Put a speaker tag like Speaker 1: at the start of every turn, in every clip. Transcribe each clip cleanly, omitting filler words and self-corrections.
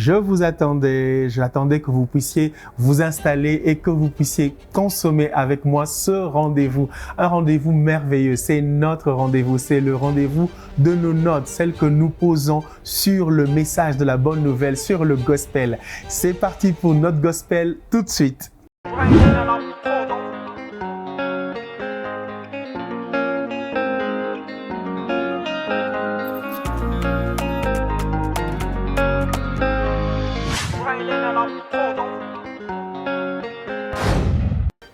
Speaker 1: Je vous attendais, j'attendais que vous puissiez vous installer et que vous puissiez consommer avec moi ce rendez-vous. Un rendez-vous merveilleux, c'est notre rendez-vous, c'est le rendez-vous de nos notes, celles que nous posons sur le message de la bonne nouvelle, sur le gospel. C'est parti pour notre gospel tout de suite.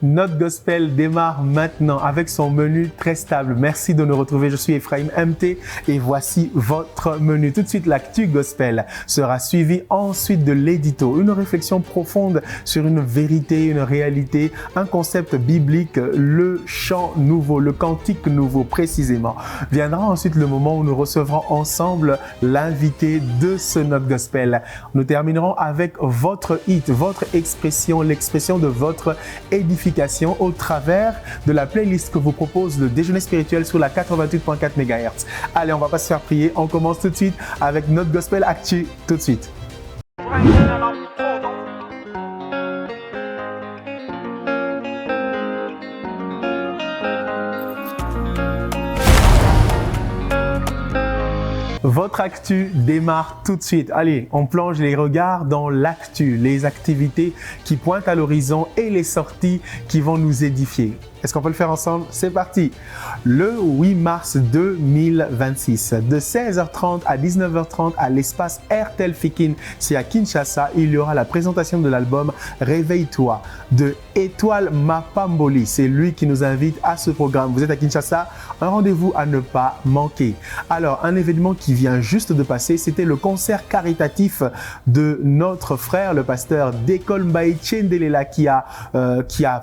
Speaker 1: Notre gospel démarre maintenant avec son menu très stable. Merci de nous retrouver. Je suis Ephraim MT et voici votre menu. Tout de suite, l'actu gospel sera suivi ensuite de l'édito. Une réflexion profonde sur une vérité, une réalité, un concept biblique, le chant nouveau, le cantique nouveau précisément. Viendra ensuite le moment où nous recevrons ensemble l'invité de ce Notre gospel. Nous terminerons avec votre hit, votre expression, l'expression de votre édification au travers de la playlist que vous propose le déjeuner spirituel sur la 88.4 MHz. Allez, on va pas se faire prier. On commence tout de suite avec notre gospel actu. Tout de suite. Votre actu démarre tout de suite. Allez, on plonge les regards dans l'actu, les activités qui pointent à l'horizon et les sorties qui vont nous édifier. Est-ce qu'on peut le faire ensemble? C'est parti! Le 8 mars 2026, de 16h30 à 19h30 à l'espace RTL Fikin, c'est à Kinshasa, il y aura la présentation de l'album Réveille-toi de Étoile Mapamboli. C'est lui qui nous invite à ce programme. Vous êtes à Kinshasa, un rendez-vous à ne pas manquer. Alors, un événement qui vient juste de passer, c'était le concert caritatif de notre frère, le pasteur Décole Mbaye Tchendelela, qui a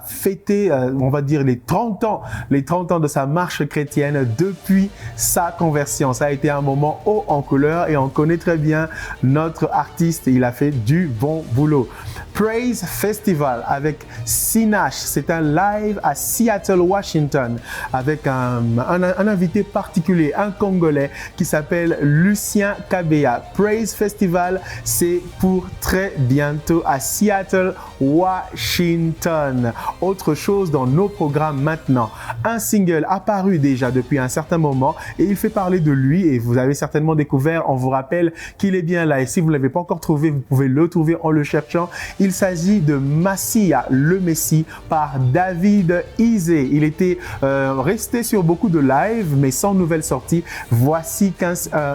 Speaker 1: fêté, on va dire, les 30 ans de sa marche chrétienne depuis sa conversion. Ça a été un moment haut en couleur et on connaît très bien notre artiste. Il a fait du bon boulot. Praise Festival avec Sinash, c'est un live à Seattle, Washington, avec un invité particulier, un Congolais qui s'appelle Lucien Kabea. Praise Festival, c'est pour très bientôt à Seattle, Washington. Autre chose dans nos programmes maintenant, un single apparu déjà depuis un certain moment et il fait parler de lui et vous avez certainement découvert, on vous rappelle qu'il est bien là et si vous ne l'avez pas encore trouvé, vous pouvez le trouver en le cherchant. Il s'agit de Massia, le Messie par David Isé. Il était resté sur beaucoup de lives mais sans nouvelle sortie. Voici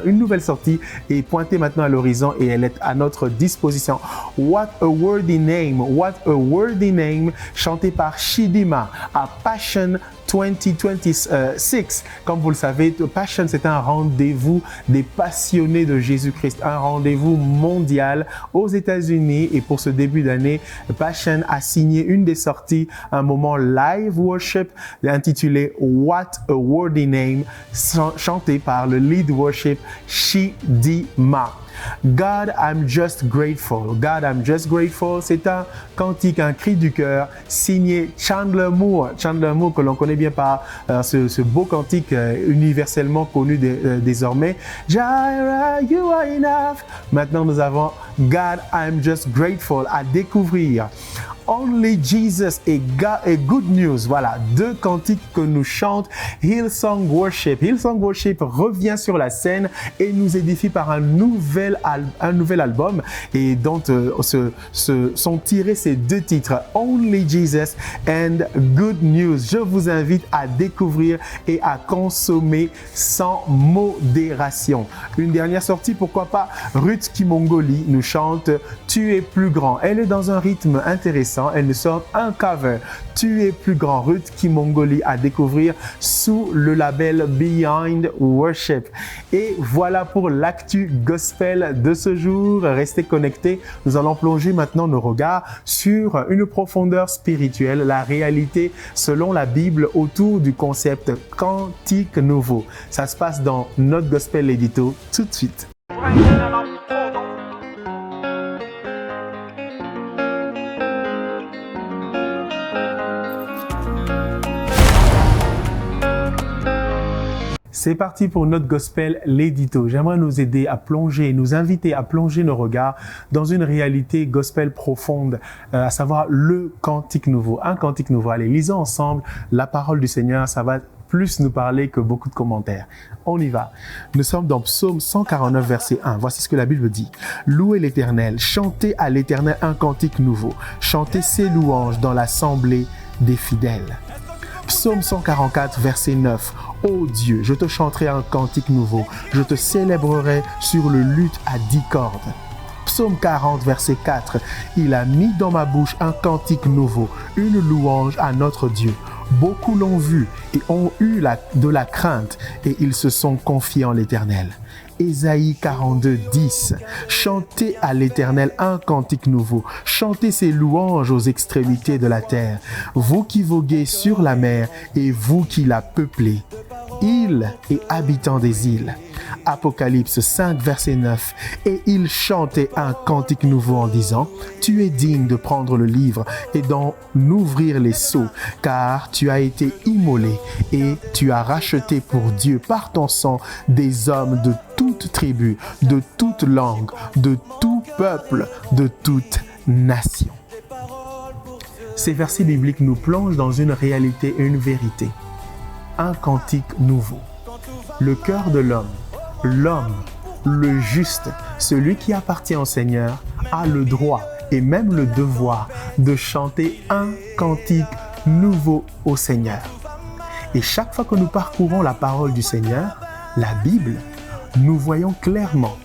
Speaker 1: une nouvelle sortie est pointée maintenant à l'horizon et elle est à notre disposition. What a Worthy Name, What a Worthy Name, chanté par Chidima à Passion 2026. Comme vous le savez, Passion, c'est un rendez-vous des passionnés de Jésus-Christ, un rendez-vous mondial aux États-Unis. Et pour ce début d'année, Passion a signé une des sorties, un moment live worship intitulé What a Worthy Name, chanté par le lead worship Chidima. God, I'm just grateful. God, I'm just grateful. C'est un cantique, un cri du cœur signé Chandler Moore. Chandler Moore que l'on connaît bien par ce beau cantique universellement connu désormais. Jireh, you are enough. Maintenant, nous avons God, I'm just grateful à découvrir. Only Jesus et Good News. Voilà, deux cantiques que nous chante Hillsong Worship. Hillsong Worship revient sur la scène et nous édifie par un nouvel album et dont sont tirés ces deux titres, Only Jesus and Good News. Je vous invite à découvrir et à consommer sans modération. Une dernière sortie, pourquoi pas, Ruth Kimongoli nous chante Tu es plus grand. Elle est dans un rythme intéressant. Elle nous sort un cover. Tu es plus grand, Ruth Kimongoli à découvrir sous le label Behind Worship. Et voilà pour l'actu gospel de ce jour. Restez connectés. Nous allons plonger maintenant nos regards sur une profondeur spirituelle, la réalité selon la Bible autour du concept cantique nouveau. Ça se passe dans notre gospel édito tout de suite. C'est parti pour notre gospel, l'édito. J'aimerais nous aider à plonger, nous inviter à plonger nos regards dans une réalité gospel profonde, à savoir le cantique nouveau. Un cantique nouveau. Allez, lisons ensemble la parole du Seigneur. Ça va plus nous parler que beaucoup de commentaires. On y va. Nous sommes dans Psaume 149, verset 1. Voici ce que la Bible dit. Louez l'Éternel, chantez à l'Éternel un cantique nouveau, chantez ses louanges dans l'assemblée des fidèles. Psaume 144, verset 9. Ô Dieu, je te chanterai un cantique nouveau, je te célébrerai sur le luth à 10 cordes. Psaume 40, verset 4. Il a mis dans ma bouche un cantique nouveau, une louange à notre Dieu. Beaucoup l'ont vu et ont eu de la crainte et ils se sont confiés en l'Éternel. Ésaïe 42, 10. Chantez à l'Éternel un cantique nouveau. Chantez ses louanges aux extrémités de la terre. Vous qui voguez sur la mer et vous qui la peuplez. Îles et habitants des îles. Apocalypse 5, verset 9. Et il chantait un cantique nouveau en disant, tu es digne de prendre le livre et d'en ouvrir les sceaux, car tu as été immolé et tu as racheté pour Dieu par ton sang des hommes de toute tribu, de toute langue, de tout peuple, de toute nation. Ces versets bibliques nous plongent dans une réalité et une vérité. Un cantique nouveau. Le cœur de l'homme, le juste, celui qui appartient au Seigneur, a le droit et même le devoir de chanter un cantique nouveau au Seigneur. Et chaque fois que nous parcourons la parole du Seigneur, la Bible, nous voyons clairement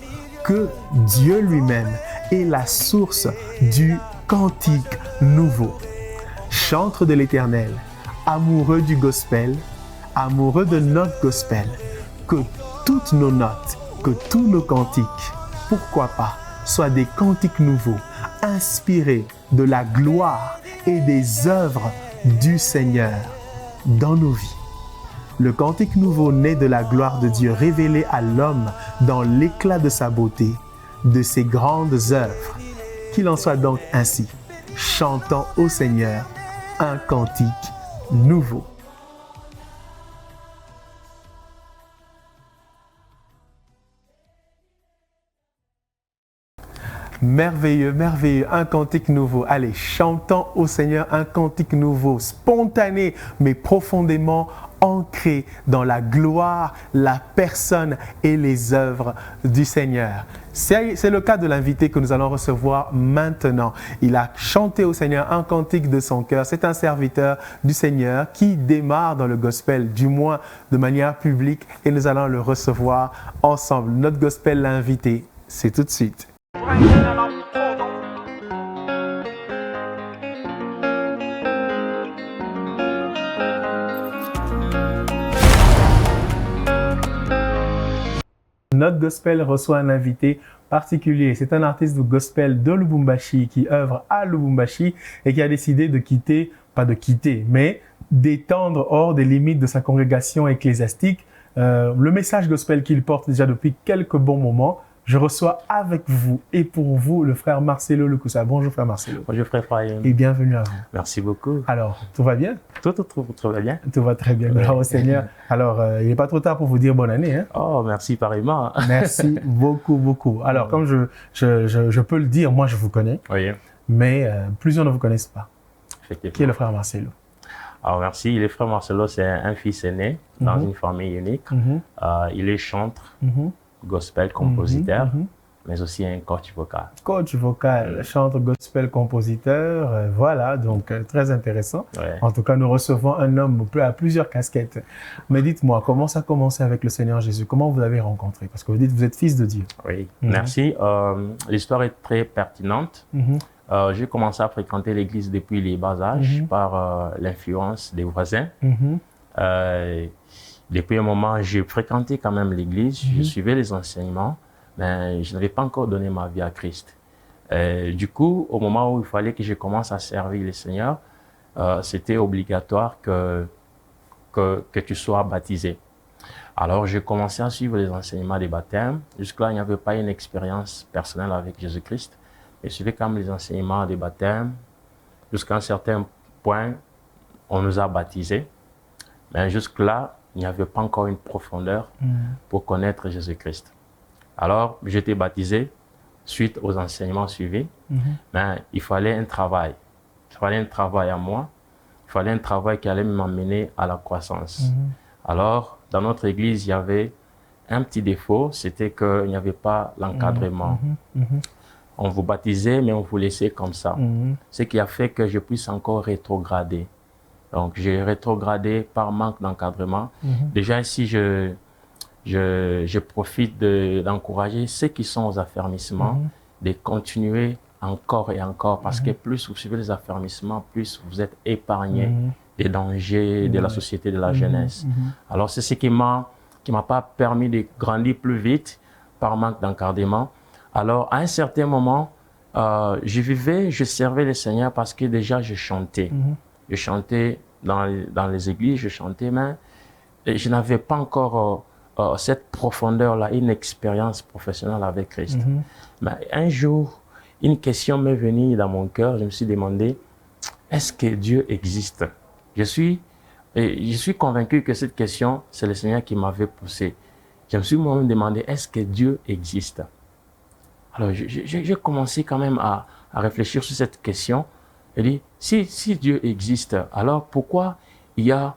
Speaker 1: que Dieu lui-même est la source du cantique nouveau. Chantre de l'Éternel, amoureux du gospel, amoureux de notre gospel, que toutes nos notes, que tous nos cantiques, pourquoi pas, soient des cantiques nouveaux, inspirés de la gloire et des œuvres du Seigneur dans nos vies. Le cantique nouveau naît de la gloire de Dieu révélée à l'homme dans l'éclat de sa beauté, de ses grandes œuvres. Qu'il en soit donc ainsi, chantant au Seigneur un cantique nouveau. Merveilleux, merveilleux, un cantique nouveau. Allez, chantons au Seigneur un cantique nouveau, spontané, mais profondément ancré dans la gloire, la personne et les œuvres du Seigneur. C'est le cas de l'invité que nous allons recevoir maintenant. Il a chanté au Seigneur un cantique de son cœur. C'est un serviteur du Seigneur qui démarre dans le gospel, du moins de manière publique, et nous allons le recevoir ensemble. Notre gospel l'a invité, c'est tout de suite. Notre gospel reçoit un invité particulier. C'est un artiste de gospel de Lubumbashi qui œuvre à Lubumbashi et qui a décidé de quitter, pas de quitter, mais d'étendre hors des limites de sa congrégation ecclésiastique le message gospel qu'il porte déjà depuis quelques bons moments. Je reçois avec vous et pour vous le frère Marcelo Lukusa. Bonjour frère Marcelo.
Speaker 2: Bonjour frère Brian.
Speaker 1: Et bienvenue à vous.
Speaker 2: Merci beaucoup.
Speaker 1: Alors, tout va bien?
Speaker 2: Tout va bien.
Speaker 1: Tout va très bien, gloire au Seigneur. Alors, il n'est pas trop tard pour vous dire bonne année. Hein?
Speaker 2: Oh, merci pareillement.
Speaker 1: Merci beaucoup, beaucoup. Alors, comme je peux le dire, moi je vous connais,
Speaker 2: Oui.
Speaker 1: mais plusieurs ne vous connaissent pas.
Speaker 2: Effectivement.
Speaker 1: Qui est le frère Marcelo?
Speaker 2: Alors merci, le frère Marcelo, c'est un fils aîné dans une famille unique. Il est chanteur, gospel, compositeur, mais aussi un coach vocal.
Speaker 1: Coach vocal, chanteur, gospel, compositeur, voilà, donc très intéressant.
Speaker 2: Ouais.
Speaker 1: En tout cas, nous recevons un homme à plusieurs casquettes. Mais dites-moi, comment ça a commencé avec le Seigneur Jésus? Comment vous l'avez rencontré? Parce que vous dites que vous êtes fils de Dieu.
Speaker 2: Oui, merci. L'histoire est très pertinente. J'ai commencé à fréquenter l'église depuis les bas âges par l'influence des voisins. Depuis un moment, j'ai fréquenté quand même l'église, je suivais les enseignements, mais je n'avais pas encore donné ma vie à Christ. Du coup, au moment où il fallait que je commence à servir le Seigneur, c'était obligatoire que tu sois baptisé. Alors, j'ai commencé à suivre les enseignements des baptêmes. Jusque-là, il n'y avait pas une expérience personnelle avec Jésus-Christ. Je suivais quand même les enseignements des baptêmes. Jusqu'à un certain point, on nous a baptisés. Mais jusque-là, il n'y avait pas encore une profondeur pour connaître Jésus-Christ. Alors, j'étais baptisé suite aux enseignements suivis. Mais il fallait un travail. Il fallait un travail à moi. Il fallait un travail qui allait m'amener à la croissance. Alors, dans notre église, il y avait un petit défaut, c'était qu'il n'y avait pas l'encadrement. On vous baptisait, mais on vous laissait comme ça. Ce qui a fait que je puisse encore rétrograder. Donc, j'ai rétrogradé par manque d'encadrement. Déjà, ici, je profite d'encourager ceux qui sont aux affermissements de continuer encore et encore, parce que plus vous suivez les affermissements, plus vous êtes épargné des dangers de la société, de la jeunesse. Alors, c'est ce qui m'a pas permis de grandir plus vite par manque d'encadrement. Alors, à un certain moment, je servais le Seigneur parce que déjà, je chantais. Je chantais dans les églises, je chantais, mais je n'avais pas encore cette profondeur-là, une expérience professionnelle avec Christ. Mais un jour, une question m'est venue dans mon cœur. Je me suis demandé, est-ce que Dieu existe? Je suis convaincu que cette question, c'est le Seigneur qui m'avait poussé. Je me suis moi-même demandé, est-ce que Dieu existe? Alors, j'ai commencé quand même à réfléchir sur cette question. Je dis, si Dieu existe, alors pourquoi il y a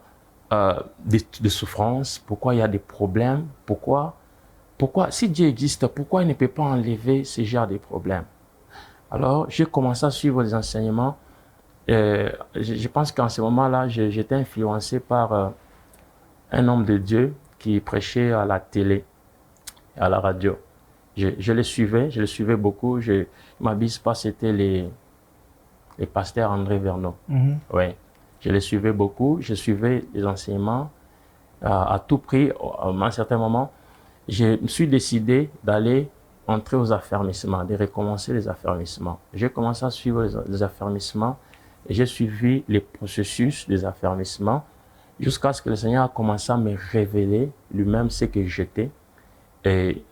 Speaker 2: des souffrances? Pourquoi il y a des problèmes? Pourquoi, si Dieu existe, pourquoi il ne peut pas enlever ce genre de problèmes? Alors, j'ai commencé à suivre les enseignements. Je pense qu'en ce moment-là, j'étais influencé par un homme de Dieu qui prêchait à la télé, à la radio. Je le suivais beaucoup. Ma bise, c'était les pasteurs André Verneau. Ouais. Je les suivais beaucoup. Je suivais les enseignements à tout prix. À un certain moment, je me suis décidé d'aller entrer aux affermissements, de recommencer les affermissements. J'ai commencé à suivre les affermissements et j'ai suivi les processus des affermissements jusqu'à ce que le Seigneur a commencé à me révéler lui-même ce que j'étais et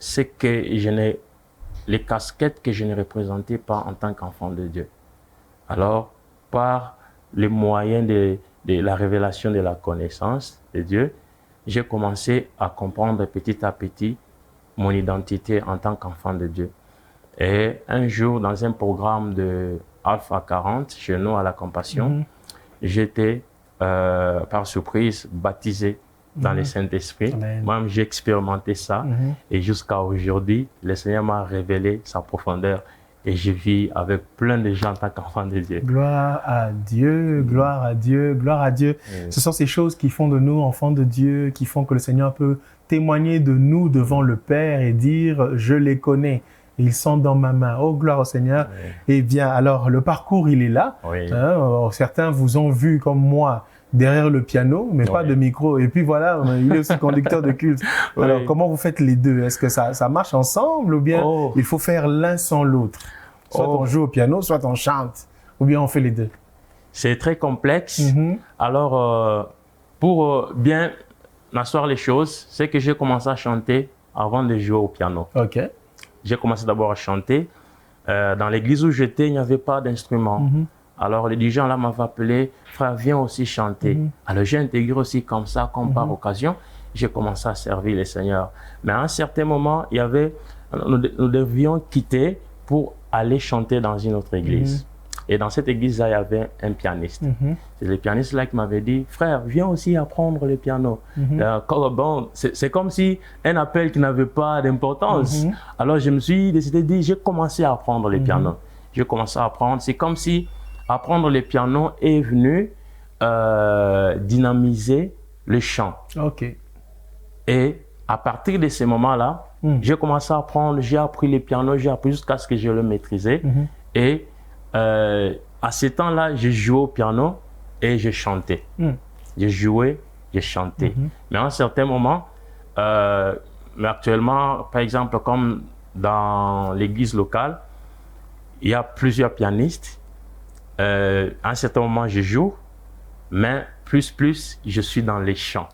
Speaker 2: les casquettes que je ne représentais pas en tant qu'enfant de Dieu. Alors, par les moyens de la révélation de la connaissance de Dieu, j'ai commencé à comprendre petit à petit mon identité en tant qu'enfant de Dieu. Et un jour, dans un programme de Alpha 40, chez nous à la Compassion, j'étais par surprise baptisé dans le Saint-Esprit. Moi-même, j'ai expérimenté ça. Et jusqu'à aujourd'hui, le Seigneur m'a révélé sa profondeur. Et je vis avec plein de gens en tant qu'enfant de Dieu.
Speaker 1: Gloire à Dieu, gloire à Dieu, gloire à Dieu. Ce sont ces choses qui font de nous enfants de Dieu, qui font que le Seigneur peut témoigner de nous devant le Père et dire « je les connais ». Ils sont dans ma main. Oh, gloire au Seigneur. Eh bien, alors, le parcours, il est là. Certains vous ont vu comme moi derrière le piano, mais pas de micro. Et puis voilà, il est aussi conducteur de culte. Alors, comment vous faites les deux? Est-ce que ça marche ensemble ou bien il faut faire l'un sans l'autre? Soit on joue au piano, soit on chante. Ou bien on fait les deux?
Speaker 2: C'est très complexe. Alors, pour bien asseoir les choses, c'est que j'ai commencé à chanter avant de jouer au piano. J'ai commencé d'abord à chanter. Dans l'église où j'étais, il n'y avait pas d'instrument. Alors, les dirigeants là m'avaient appelé, frère, viens aussi chanter. Alors, j'ai intégré aussi comme ça, comme par occasion, j'ai commencé à servir le Seigneur. Mais à un certain moment, nous devions quitter pour aller chanter dans une autre église. Et dans cette église-là, il y avait un pianiste. C'est le pianiste là qui m'avait dit, frère, viens aussi apprendre le piano. Bon, c'est comme si un appel qui n'avait pas d'importance. Alors, je me suis décidé, j'ai commencé à apprendre le piano. J'ai commencé à apprendre. C'est comme si apprendre le piano est venu dynamiser le chant. Et à partir de ce moment-là, j'ai commencé à apprendre, j'ai appris le piano, j'ai appris jusqu'à ce que je le maîtrisais. Et à ce temps-là, je jouais au piano et je chantais. Je jouais, je chantais. Mais à un certain moment, mais actuellement, par exemple, comme dans l'église locale, il y a plusieurs pianistes. À un certain moment, je joue, mais plus, je suis dans les chants.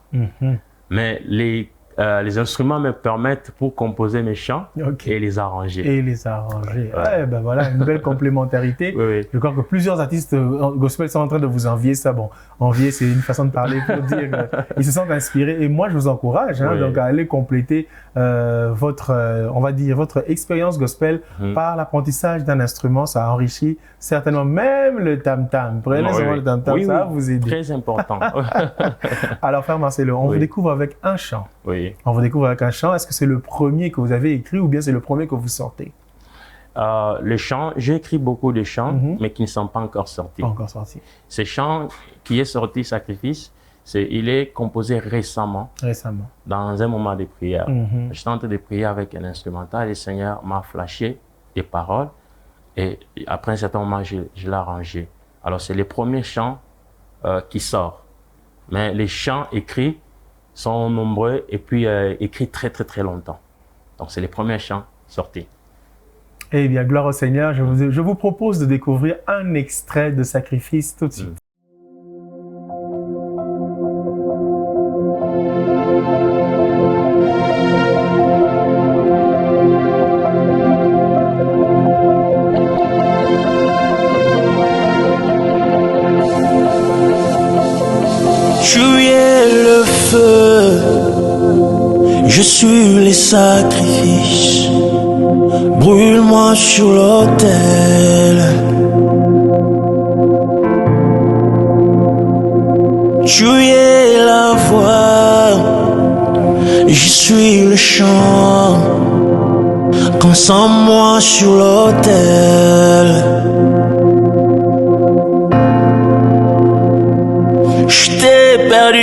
Speaker 2: Mais les instruments me permettent pour composer mes chants et les arranger.
Speaker 1: Et les arranger. Ouais, ben voilà, une belle complémentarité.
Speaker 2: Oui.
Speaker 1: Je crois que plusieurs artistes gospel sont en train de vous envier ça. Bon, envier, c'est une façon de parler pour dire ils se sentent inspirés. Et moi, je vous encourage donc à aller compléter on va dire, votre expérience gospel par l'apprentissage d'un instrument. Ça enrichit certainement même le tam-tam. Prenez souvent le tam-tam, ça va vous aider.
Speaker 2: Très important.
Speaker 1: Alors, frère Marcelo, on vous découvre avec un chant.
Speaker 2: Oui.
Speaker 1: On vous découvre avec un chant. Est-ce que c'est le premier que vous avez écrit ou bien c'est le premier que vous sortez?
Speaker 2: Le chant, j'ai écrit beaucoup de chants, mais qui ne sont pas encore sortis.
Speaker 1: Pas encore sortis.
Speaker 2: Ce chant qui est sorti, Sacrifice, il est composé récemment. Dans un moment de prière. Je tentais de prier avec un instrumental et le Seigneur m'a flashé des paroles. Et après un certain moment, je l'ai arrangé. Alors, c'est le premier chant qui sort. Mais les chants écrits sont nombreux et puis écrits très, très, très longtemps. Donc, c'est les premiers chants sortis.
Speaker 1: Eh bien, gloire au Seigneur. Je vous propose de découvrir un extrait de Sacrifice tout de suite.
Speaker 3: Tu es le feu, je suis les sacrifices. Brûle-moi sur l'autel. Tu es la voix, je suis le chant. Consomme-moi sur l'autel. Je t'ai perdu,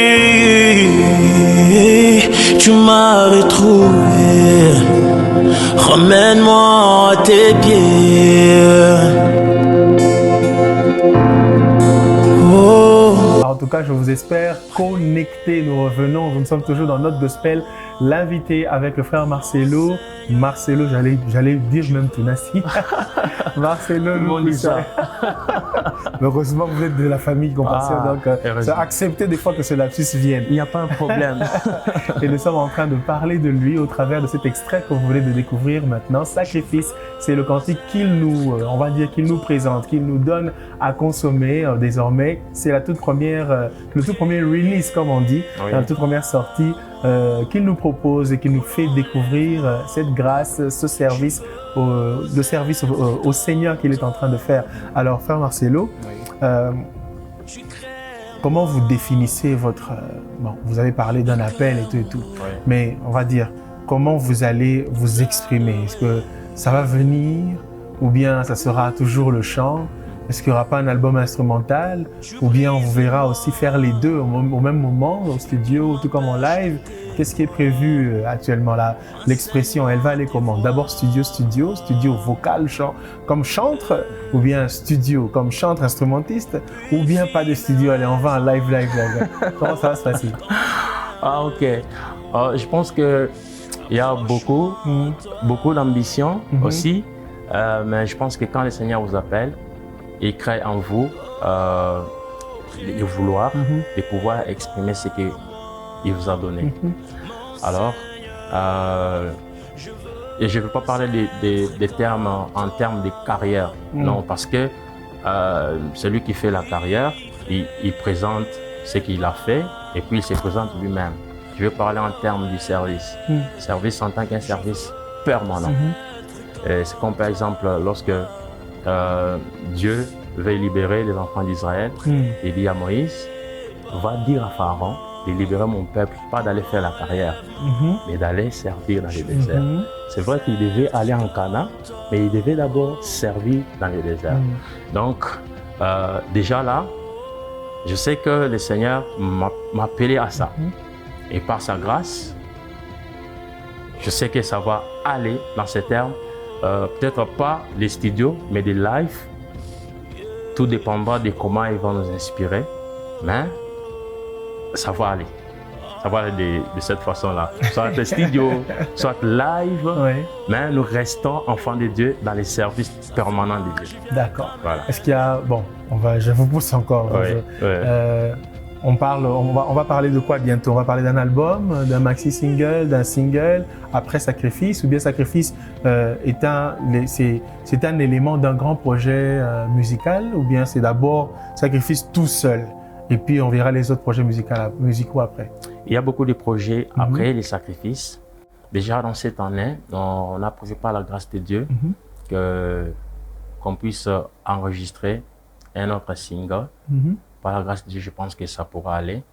Speaker 3: tu m'as retrouvé. Ramène-moi à tes pieds. Oh.
Speaker 1: En tout cas, je vous espère connectés. Nous revenons, nous sommes toujours dans notre gospel. L'invité avec le frère Marcelo. Marcelo, j'allais dire même Tunasi. Marcelo Louisa. Heureusement, vous êtes de la famille Compassion, donc acceptez des fois que ce lapsus vienne.
Speaker 2: Il n'y a pas un problème.
Speaker 1: Et nous sommes en train de parler de lui au travers de cet extrait que vous venez de découvrir maintenant. Sacrifice, c'est le cantique qu'il nous, on va dire, qu'il nous présente, qu'il nous donne à consommer désormais. C'est le tout premier release, comme on dit, la toute première sortie qu'il nous propose et qu'il nous fait découvrir cette grâce, ce service, le service au Seigneur qu'il est en train de faire. Alors, frère Marcelo, comment vous définissez votre... bon, vous avez parlé d'un appel et tout, mais on va dire, comment vous allez vous exprimer? Est-ce que ça va venir ou bien ça sera toujours le chant? Est-ce qu'il n'y aura pas un album instrumental? Ou bien on vous verra aussi faire les deux au même moment, au studio, tout comme en live? Qu'est-ce qui est prévu actuellement là? L'expression, elle va aller comment? D'abord studio vocal, chant, comme chantre, ou bien studio comme chantre instrumentiste, ou bien pas de studio, allez, on va en live. Comment ça va se passer?
Speaker 2: Ok. Je pense qu'il y a beaucoup d'ambition aussi, mais je pense que quand le Seigneur vous appelle, il crée en vous le vouloir, de pouvoir exprimer ce qu'il vous a donné. Alors, et je ne veux pas parler des termes en termes de carrière, non, parce que celui qui fait la carrière, il présente ce qu'il a fait et puis il se présente lui-même. Je veux parler en termes du service. Service en tant qu'un service permanent. C'est comme par exemple lorsque Dieu veut libérer les enfants d'Israël, il dit à Moïse, va dire à Pharaon de libérer mon peuple, pas d'aller faire la carrière, mais d'aller servir dans le désert. C'est vrai qu'il devait aller en Canaan, mais il devait d'abord servir dans le désert. Donc, déjà là, je sais que le Seigneur m'a appelé à ça. Et par sa grâce, je sais que ça va aller dans ces termes. Peut-être pas les studios, mais des lives. Tout dépendra de comment ils vont nous inspirer. Mais ça va aller. Ça va aller de cette façon-là. Soit les studios, soit live. Mais nous restons enfants de Dieu dans les services permanents de Dieu.
Speaker 1: D'accord.
Speaker 2: Voilà.
Speaker 1: Est-ce qu'il y a... Bon, je vous pousse encore. on va parler de quoi bientôt? On va parler d'un album, d'un maxi-single, d'un single, après Sacrifice, ou bien Sacrifice c'est un élément d'un grand projet musical, ou bien c'est d'abord Sacrifice tout seul, et puis on verra les autres projets musicaux après?
Speaker 2: Il y a beaucoup de projets après les Sacrifices. Déjà dans cette année, on a prévu par la grâce de Dieu qu'on puisse enregistrer un autre single. Par la grâce de Dieu, je pense que ça pourra aller.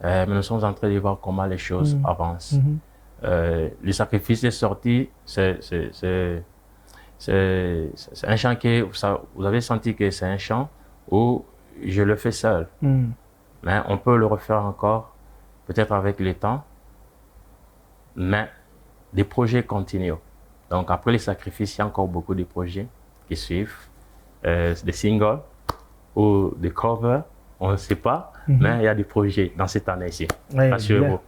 Speaker 2: Mais nous sommes en train de voir comment les choses avancent. Les Sacrifices est sorti, c'est un chant que vous avez senti que c'est un chant où je le fais seul. Mais on peut le refaire encore, peut-être avec le temps. Mais des projets continuent. Donc après les Sacrifices, il y a encore beaucoup de projets qui suivent. Des singles ou des covers, on ne sait pas, mais il y a des projets dans cette année-ci. Rassurez-vous.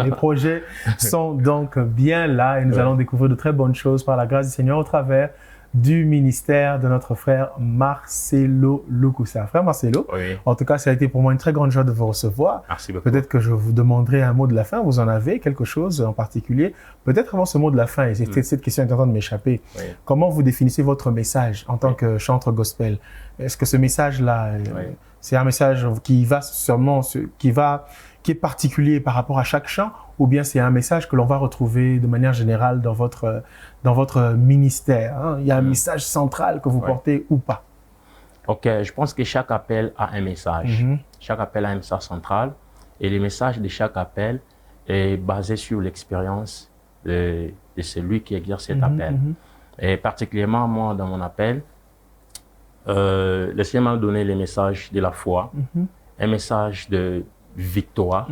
Speaker 1: Les projets sont donc bien là et nous allons découvrir de très bonnes choses par la grâce du Seigneur au travers du ministère de notre frère Marcelo Lukusa. Frère Marcelo, en tout cas, ça a été pour moi une très grande joie de vous recevoir.
Speaker 2: Merci beaucoup.
Speaker 1: Peut-être que je vous demanderai un mot de la fin. Vous en avez quelque chose en particulier? Peut-être avant ce mot de la fin, et cette question est en train de m'échapper. Comment vous définissez votre message en tant que chanteur gospel? Est-ce que ce message-là, c'est un message qui va sûrement, qui est particulier par rapport à chaque chant, ou bien c'est un message que l'on va retrouver de manière générale dans votre ministère, hein? Il y a un message central que vous portez ou pas?
Speaker 2: Ok, je pense que chaque appel a un message. Chaque appel a un message central et le message de chaque appel est basé sur l'expérience de celui qui exerce cet appel. Et particulièrement moi, dans mon appel, le Seigneur m'a donné le message de la foi, un message de victoire,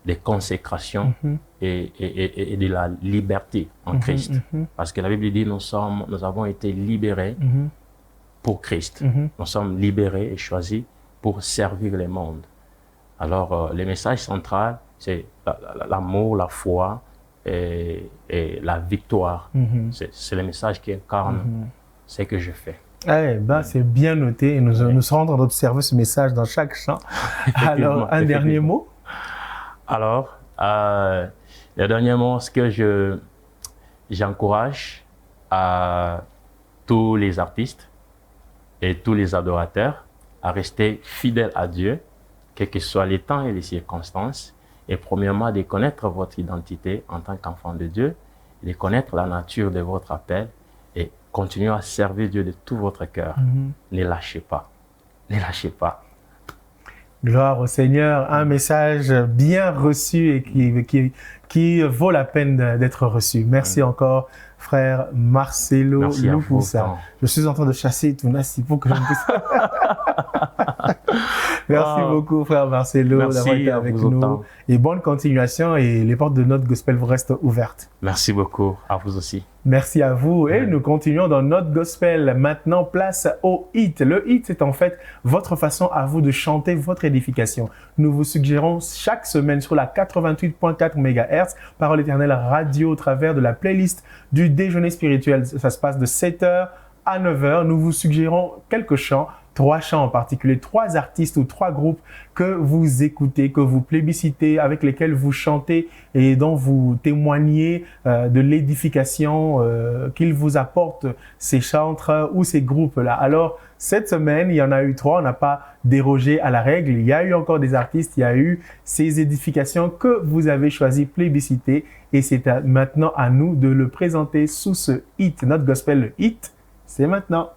Speaker 2: de consécration et de la liberté en Christ. Parce que la Bible dit nous avons été libérés pour Christ. Nous sommes libérés et choisis pour servir le monde. Alors, le message central, c'est l'amour, la foi et la victoire. C'est le message qui incarne ce que je fais.
Speaker 1: C'est bien noté et nous serons en train d'observer ce message dans chaque chant. Alors, un dernier mot?
Speaker 2: Alors, le dernier mot, c'est que j'encourage à tous les artistes et tous les adorateurs à rester fidèles à Dieu, quels que soient les temps et les circonstances, et premièrement de connaître votre identité en tant qu'enfant de Dieu, de connaître la nature de votre appel et continuez à servir Dieu de tout votre cœur. Ne lâchez pas. Ne lâchez pas.
Speaker 1: Gloire au Seigneur. Un message bien reçu et qui vaut la peine d'être reçu. Merci encore, frère Marcelo Lukusa. Je suis en train de chasser tout Nassi pour que je ne puisse... Merci beaucoup, frère Marcelo, d'avoir été avec nous. Et bonne continuation et les portes de notre gospel vous restent ouvertes.
Speaker 2: Merci beaucoup, à vous aussi.
Speaker 1: Merci à vous et nous continuons dans notre gospel. Maintenant, place au hit. Le hit, c'est en fait votre façon à vous de chanter votre édification. Nous vous suggérons chaque semaine sur la 88.4 MHz, Parole éternelle radio au travers de la playlist du déjeuner spirituel. Ça se passe de 7h à 9h. Nous vous suggérons quelques chants. 3 chants en particulier, 3 artistes ou 3 groupes que vous écoutez, que vous plébiscitez, avec lesquels vous chantez et dont vous témoignez de l'édification qu'ils vous apportent, ces chantres ou ces groupes-là. Alors, cette semaine, il y en a eu 3, on n'a pas dérogé à la règle. Il y a eu encore des artistes, il y a eu ces édifications que vous avez choisi plébisciter et c'est maintenant à nous de le présenter sous ce hit. Notre gospel, le hit, c'est maintenant.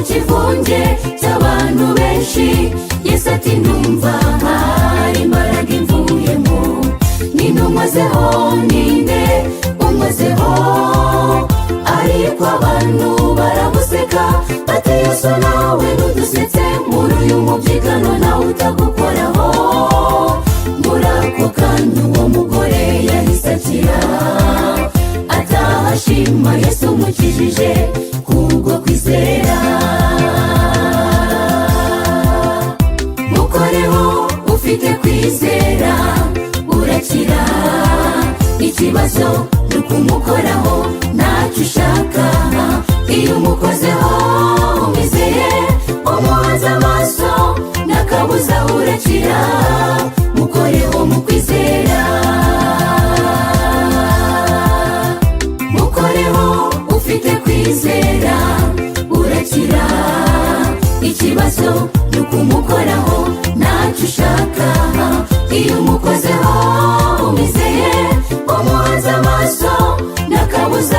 Speaker 4: Kivunge cy'abantu benshi Yesu ati ndumva hari imbaraga imvuyemo unkozeho ninde unkozeho ariko abantu baramuseka bati Yesu nawe ntudusetse muri uyu mubyigano nawe utagukoraho muri ako kanya uwo mugore yahise akira ataha ashima Yesu umukijije kubwo kwizera mukoreho ufite kwizera urakira ikibazo ni ukumukoraho ntacyo ushaka iyo umukozeho umwizeye umuhanze amaso n'akabuza urakira mukoreho mu kwizera mukoreho ufite kwizera urakira ikibazo ni ukumukoraho ntacyo ushaka iyo umukozeho umwizeye umuhanze amaso n'akabuza.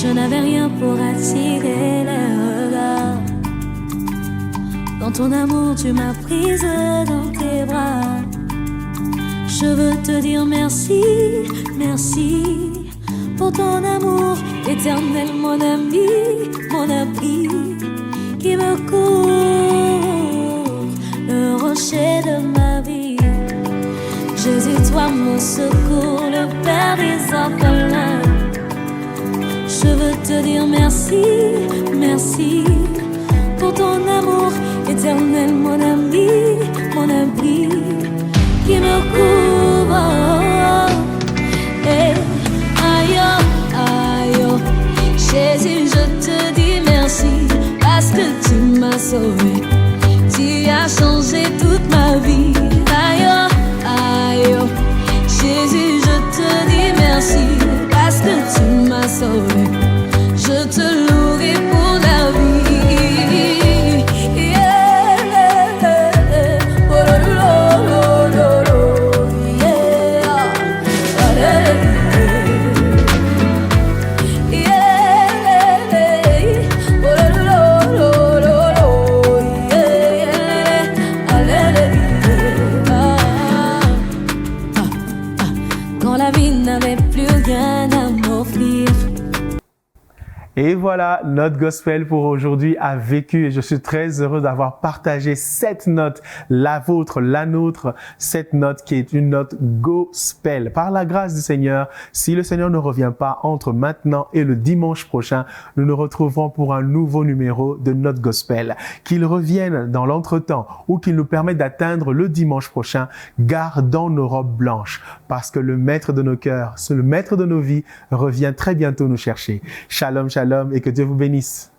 Speaker 5: Je n'avais rien pour attirer les regards. Dans ton amour, tu m'as prise dans tes bras. Je veux te dire merci, merci pour ton amour éternel, mon ami, mon abri qui me couvre, le rocher de ma vie. Jésus, toi mon secours, le Père des orphelins. Je veux te dire merci, merci pour ton amour éternel, mon ami, mon abri qui me couvre. Et aïe, aïe, Jésus, je te dis merci parce que tu m'as sauvé. Tu as changé toute ma vie. Aïe, aïe, Jésus, je te dis merci parce que tu m'as sauvé. Je te louerai pour la vie.
Speaker 1: Et voilà, notre gospel pour aujourd'hui a vécu et je suis très heureux d'avoir partagé cette note, la vôtre, la nôtre, cette note qui est une note gospel. Par la grâce du Seigneur, si le Seigneur ne revient pas entre maintenant et le dimanche prochain, nous nous retrouverons pour un nouveau numéro de notre gospel. Qu'il revienne dans l'entretemps ou qu'il nous permette d'atteindre le dimanche prochain, gardons nos robes blanches parce que le maître de nos cœurs, le maître de nos vies revient très bientôt nous chercher. Shalom, shalom et que Dieu vous bénisse.